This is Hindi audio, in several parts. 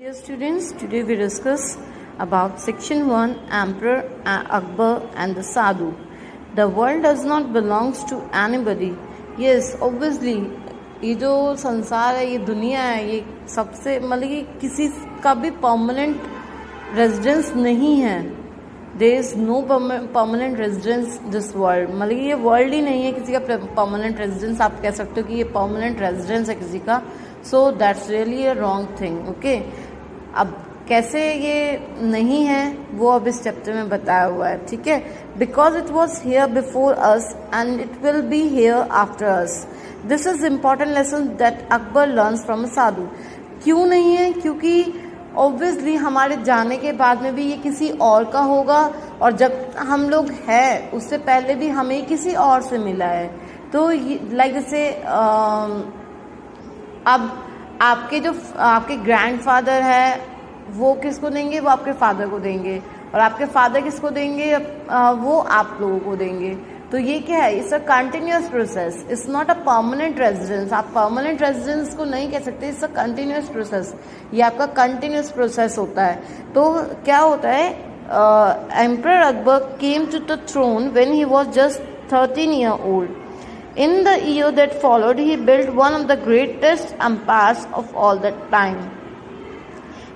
Dear students, today we discuss about section 1 Emperor Akbar and the Sadhu. The world does not belongs to anybody. Yes, obviously ये जो संसार है, ये दुनिया है, ये सबसे मतलब कि किसी का भी परमानेंट रेजिडेंस नहीं है. There is no permanent residence this world. मतलब ये वर्ल्ड ही नहीं है किसी का परमानेंट रेजिडेंस. आप कह सकते हो कि ये परमानेंट रेजिडेंस है किसी का. So that's really a wrong thing. Okay, अब कैसे ये नहीं है वो अब इस चैप्टर में बताया हुआ है. ठीक है, because it was here before us and it will be here after us. This is important lesson that Akbar learns from a sadhu. क्यों नहीं है? क्योंकि ऑब्वियसली हमारे जाने के बाद में भी ये किसी और का होगा, और जब हम लोग हैं उससे पहले भी हमें किसी और से मिला है. तो लाइक जैसे अब आपके ग्रैंडफादर है वो किसको देंगे? वो आपके फादर को देंगे. और आपके फादर किसको देंगे? वो आप लोगों को देंगे. तो ये क्या है? It's a continuous process. It's not a permanent residence. आप परमानेंट रेजिडेंस को नहीं कह सकते. It's a continuous process. ये आपका कंटिन्यूअस प्रोसेस होता है. तो क्या होता है? Emperor Akbar came to the throne when he was just 13 year old. In the year that followed, he built one of the greatest empires of all that time.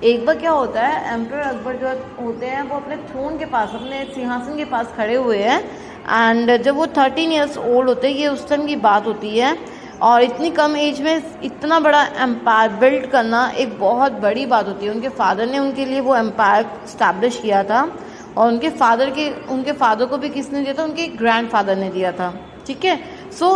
एक बार क्या होता है, एम्परर अकबर जो होते हैं वो अपने थ्रोन के पास, अपने सिंहासन के पास खड़े हुए हैं. एंड जब वो 13 ईयर्स ओल्ड होते हैं, ये उस टाइम की बात होती है. और इतनी कम एज में इतना बड़ा एम्पायर बिल्ड करना एक बहुत बड़ी बात होती है. उनके फादर ने उनके लिए वो एम्पायर स्टैब्लिश किया था. और उनके फादर को भी किसने दिया था? उनके ग्रैंडफादर ने दिया था. ठीक है. सो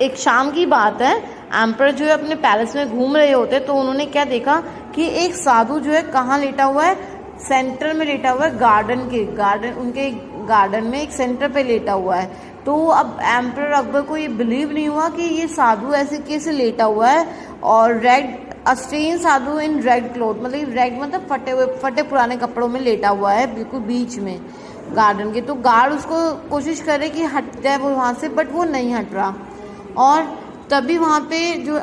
एक शाम की बात है, एम्परर जो है अपने पैलेस में घूम रहे होते, तो उन्होंने क्या देखा कि एक साधु जो है कहाँ लेटा हुआ है? सेंटर में लेटा हुआ है. उनके गार्डन में एक सेंटर पे लेटा हुआ है. तो अब एम्परर अकबर को ये बिलीव नहीं हुआ कि ये साधु ऐसे कैसे लेटा हुआ है. और strange Sadhu in red cloth, मतलब रेड मतलब फटे पुराने कपड़ों में लेटा हुआ है बिल्कुल बीच में गार्डन के. तो गार्ड उसको कोशिश करे कि हट जाए वो वहाँ से, बट वो नहीं हट रहा. और तभी वहाँ पे जो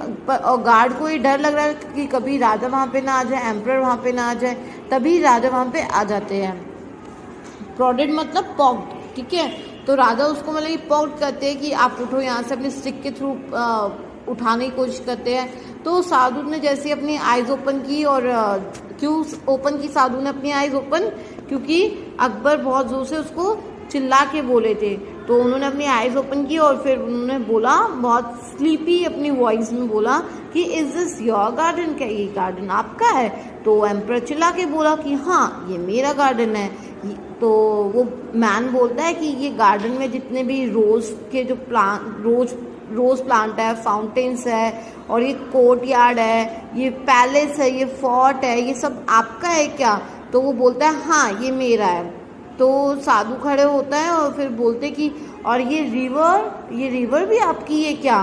गार्ड को ये डर लग रहा है कि कभी राजा वहाँ पे ना आ जाए, एम्परर वहाँ पे ना आ जाए. तभी राजा वहाँ पे आ जाते हैं. प्रोडेड मतलब पॉक्ड. ठीक है. तो राजा उसको मतलब पॉक्ड करते हैं कि आप उठो यहाँ से, अपने स्टिक के थ्रू उठाने की कोशिश करते हैं. तो साधु ने जैसे अपनी आइज ओपन की, और क्यों ओपन की साधु ने अपनी आइज ओपन? क्योंकि अकबर बहुत जोर से उसको चिल्ला के बोले थे. तो उन्होंने अपनी आइज ओपन की और फिर उन्होंने बोला, बहुत स्लीपी अपनी वॉइस में बोला कि इज दिस योर गार्डन? क्या ये गार्डन आपका है? तो एम्परर चिल्ला के बोला कि हाँ ये मेरा गार्डन है. तो वो मैन बोलता है कि ये गार्डन में जितने भी रोज के जो रोज प्लांट है, फाउंटेन्स है, और ये कोर्ट यार्ड है, ये पैलेस है, ये फोर्ट है, ये सब आपका है क्या? तो वो बोलता है हाँ ये मेरा है. तो साधु खड़े होता है और फिर बोलते कि और ये रिवर भी आपकी है क्या?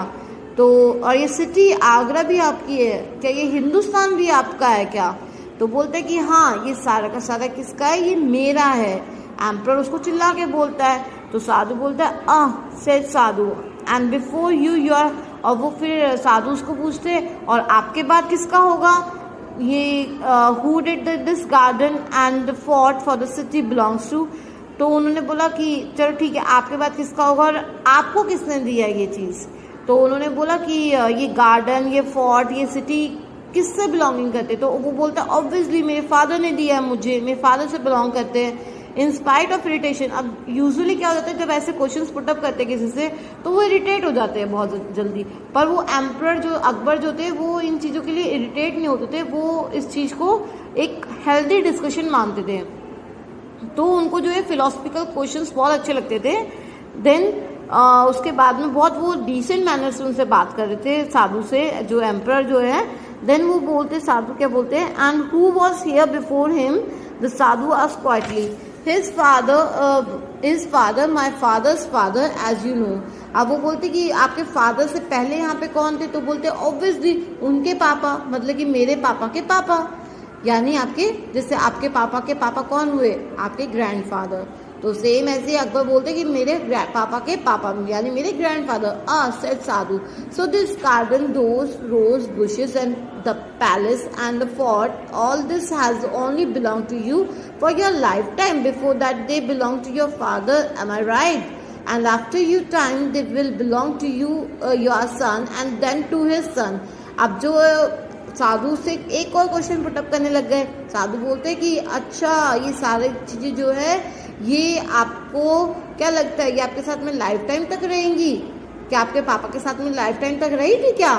तो और ये सिटी आगरा भी आपकी है क्या? ये हिंदुस्तान भी आपका है क्या? तो बोलते हैं कि हाँ ये सारा का सारा किसका है? ये मेरा है. एम्परर उसको चिल्ला के बोलता है. तो साधु बोलता है said sadhu and before you are. और वो फिर साधु उसको पूछते और आपके बाद किसका होगा? ये who did this garden and the fort for the city belongs to. तो उन्होंने बोला कि चलो ठीक है, आपके बाद किसका होगा और आपको किसने दिया ये चीज़? तो उन्होंने बोला कि ये गार्डन, ये फोर्ट, ये सिटी किससे बिलोंगिंग करते? तो वो बोलता है ऑब्वियसली मेरे फादर ने दिया है मुझे, मेरे फादर से बिलोंग करते हैं. In spite of irritation. अब यूजुअली क्या हो जाता है जब ऐसे क्वेश्चंस पुटअप करते हैं किसी से, तो वो इरिटेट हो जाते हैं बहुत जल्दी. पर वो एम्परर जो अकबर जो थे वो इन चीज़ों के लिए इरिटेट नहीं होते थे. वो इस चीज़ को एक हेल्दी डिस्कशन मानते थे. तो उनको जो है फिलोसफिकल क्वेश्चंस बहुत अच्छे लगते थे. देन उसके बाद में बहुत वो डिसेंट मैनर से उनसे बात कर रहे थे साधु से, जो एम्परर जो है. देन वो बोलते, साधु क्या बोलते हैं? And who was here before him? The Sadhu asked quietly. His father, my father's father, as you know. अब वो बोलते कि आपके फादर से पहले यहाँ पे कौन थे? तो बोलते ऑब्वियसली उनके पापा, मतलब कि मेरे पापा के पापा. यानी आपके, जैसे आपके पापा के पापा कौन हुए? आपके ग्रैंडफादर. तो सेम ऐसे अकबर बोलते कि मेरे पापा के पापा यानी मेरे grandfather said sadhu. So this garden, those rose bushes and the palace and the fort, all this has only belonged to you for your lifetime. Before that they belonged to your father, am I right? And after you time they will belong to you, your son, and then to his son. अब जो साधु से एक और क्वेश्चन पुटअप करने लग गए। साधु बोलते हैं कि अच्छा ये सारी चीज़ें जो है ये आपको क्या लगता है ये आपके साथ में लाइफ टाइम तक रहेंगी? क्या आपके पापा के साथ में लाइफ टाइम तक रही थी क्या?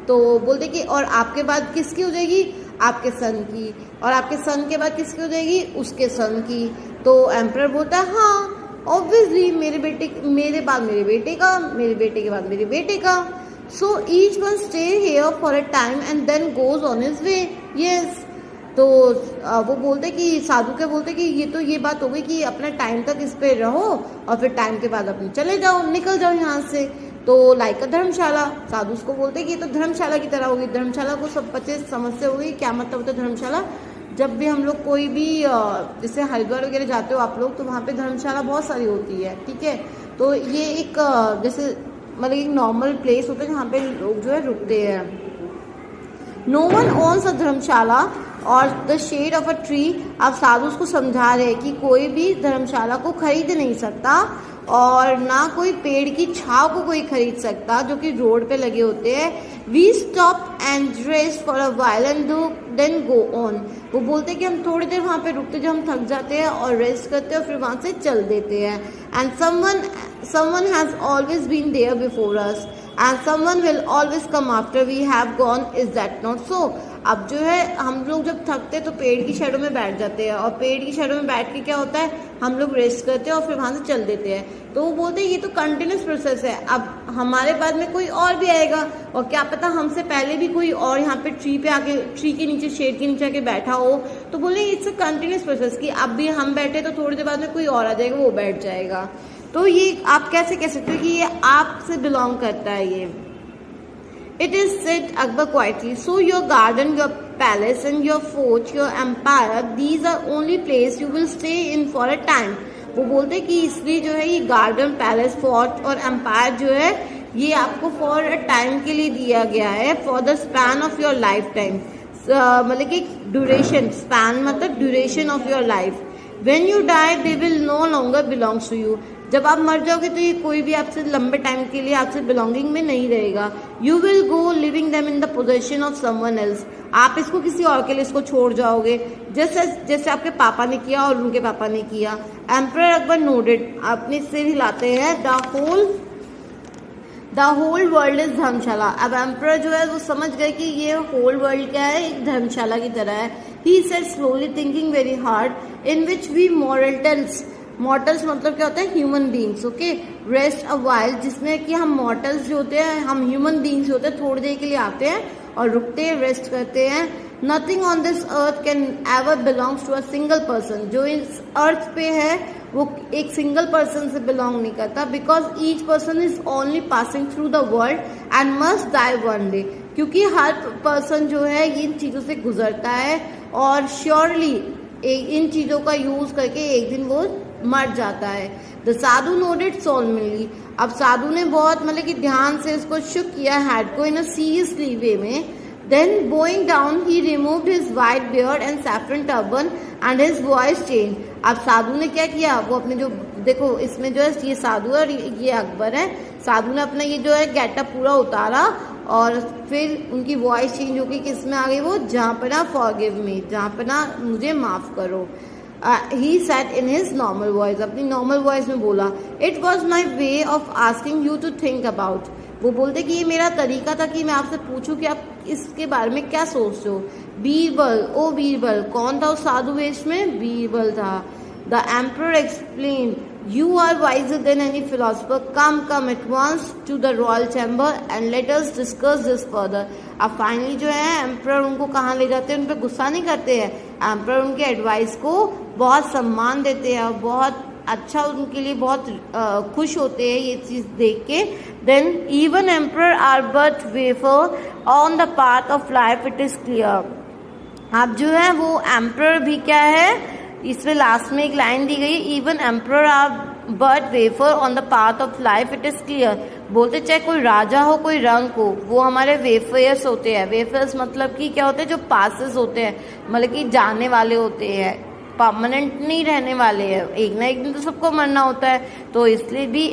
तो बोलते कि और आपके बाद किसकी हो जाएगी? आपके सन की। और आपके सन के बाद किसकी हो जाएगी? उसके सन की। तो एम्परर बोलता है हाँ ऑब्वियसली मेरे बाद मेरे बेटे का, मेरे बेटे के बाद मेरे बेटे का। So each one stay here for a time and then goes on his way. Yes. तो वो बोलते कि साधु के बोलते कि ये बात हो गई कि अपना टाइम तक इस पे रहो और फिर टाइम के बाद अपने चले जाओ, निकल जाओ यहाँ से। तो लाइक अ धर्मशाला, साधु उसको बोलते कि ये तो धर्मशाला की तरह होगी। धर्मशाला को सब बच्चे समझते होगी क्या मतलब होता है धर्मशाला। जब भी हम लोग कोई भी जैसे हरिद्वार वगैरह जाते हो आप लोग, तो वहाँ पे धर्मशाला बहुत सारी होती है, ठीक है। तो ये एक जैसे मतलब एक नॉर्मल प्लेस होता है जहाँ पे लोग जो है रुकते हैं। No one owns a dharamshala और the shade of a tree. अब साधु उसको समझा रहे हैं कि कोई भी धर्मशाला को खरीद नहीं सकता और ना कोई पेड़ की छाव को कोई खरीद सकता जो कि रोड पे लगे होते हैं। We stop and rest for a while and then go on. वो बोलते हैं कि हम थोड़ी देर वहाँ पे रुकते जब हम थक जाते हैं और रेस्ट करते हैं और फिर वहाँ से चल देते हैं। And someone has always been there before us and someone will always come after we have gone, is that not so? अब जो है हम लोग जब थकते हैं तो पेड़ की शैडो में बैठ जाते हैं और पेड़ की शैडो में बैठ के क्या होता है हम लोग रेस्ट करते हैं और फिर वहाँ से चल देते हैं। तो वो बोलते हैं ये तो कंटिन्यूस प्रोसेस है, अब हमारे बाद में कोई और भी आएगा और क्या पता हमसे पहले भी कोई और यहाँ पे ट्री पे आके, ट्री के नीचे, शेड के नीचे आके बैठा हो। तो बोले इट्स अ कंटिन्यूस प्रोसेस कि अब भी हम बैठे तो थोड़ी देर बाद में कोई और आ जाएगा, वो बैठ जाएगा। तो ये आप कैसे कह सकते हो कि ये आपसे बिलोंग करता है ये। It is said Akbar quietly, so your garden, your palace and your fort, your empire, these are only place you will stay in for a time. वो बोलते कि इसलिए जो है ये गार्डन, पैलेस, फोर्ट और एम्पायर जो है ये आपको फॉर अ टाइम के लिए दिया गया है, for the span of your life time. मतलब कि ड्यूरेशन, स्पैन मतलब duration of your life. When you die, they will no longer belongs to you. जब आप मर जाओगे तो ये कोई भी आपसे लंबे टाइम के लिए आपसे बिलोंगिंग में नहीं रहेगा। You will go living them in the possession of someone else. आप इसको किसी और के लिए इसको छोड़ जाओगे, जैसे आपके पापा ने किया और उनके पापा ने किया। एम्परर अकबर नोटेड, अपने सिर हिलाते हैं, द होल वर्ल्ड इज धर्मशाला। अब एम्परर जो है वो समझ गए कि ये होल वर्ल्ड क्या है, एक धर्मशाला की तरह है। He said slowly thinking very hard, in which we mortals मतलब क्या होता है, human beings, okay. Rest a while, जिसमें कि हम मॉर्टल्स जो होते हैं, हम ह्यूमन बींग्स होते हैं, थोड़ी देर के लिए आते हैं और रुकते हैं, रेस्ट करते हैं। Nothing on this earth can ever belongs to a single person. जो इस अर्थ पे है वो एक सिंगल पर्सन से बिलोंग नहीं करता, because each person is only passing through the world and must die one day. क्योंकि हर पर्सन जो है इन चीज़ों से गुजरता है और श्योरली इन चीज़ों का यूज करके एक दिन वो मर जाता है। The Sadhu noted सोलमनली। अब साधु ने बहुत मतलब कि ध्यान से उसको शुक किया हेड को इन अ सीरियसली वे में। Then bowing down he removed his white beard and saffron turban and his voice change. अब साधु ने क्या किया, वो अपने जो देखो इसमें जो है ये साधु है और ये अकबर है। साधु ने अपना ये जो है गेटअप पूरा उतारा और फिर उनकी वॉइस चेंज होगी, किस में आ गई वो, जहाँ पर ना फॉरगिव मी, जहाँ पर ना मुझे माफ़ करो। He said in his normal voice, अपनी नॉर्मल वॉइस में बोला, it was my way of asking you to think about. वो बोलते कि ये मेरा तरीका था कि मैं आपसे पूछूं कि आप इसके बारे में क्या सोचते हो। बीरबल, ओ बीरबल, कौन था उस साधु वेश में, बीरबल था। The emperor explain, you are wiser than any philosopher, come at once to the royal chamber and let us discuss this further। अब फाइनली जो है एम्परर उनको कहाँ ले जाते हैं, उन पर गुस्सा नहीं करते हैं, एम्परर उनके एडवाइस को बहुत सम्मान देते हैं और बहुत अच्छा उनके लिए बहुत खुश होते हैं ये चीज़ देख के। Then even emperor are but wayfarer on the path of life, it is clear. अब जो है वो एम्परर भी क्या है, इसमें लास्ट में एक लाइन दी गई, even emperor are but wayfarer on the path of life, it is clear. बोलते चाहे कोई राजा हो कोई रंग हो, वो हमारे वेफर्स होते हैं। वेफर्स मतलब कि क्या होते हैं, जो पासेस होते हैं, मतलब कि जाने वाले होते हैं, परमानेंट नहीं रहने वाले हैं, एक ना एक दिन तो सबको मरना होता है। तो इसलिए भी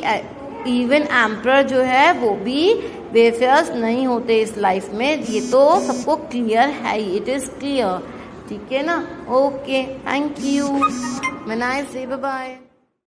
इवन एम्परर जो है वो भी वेफर्स नहीं होते इस लाइफ में, ये तो सबको क्लियर है, इट इज क्लियर। ठीक है ना, ओके, थैंक यू, मैं नाइस डे, बाय बाय।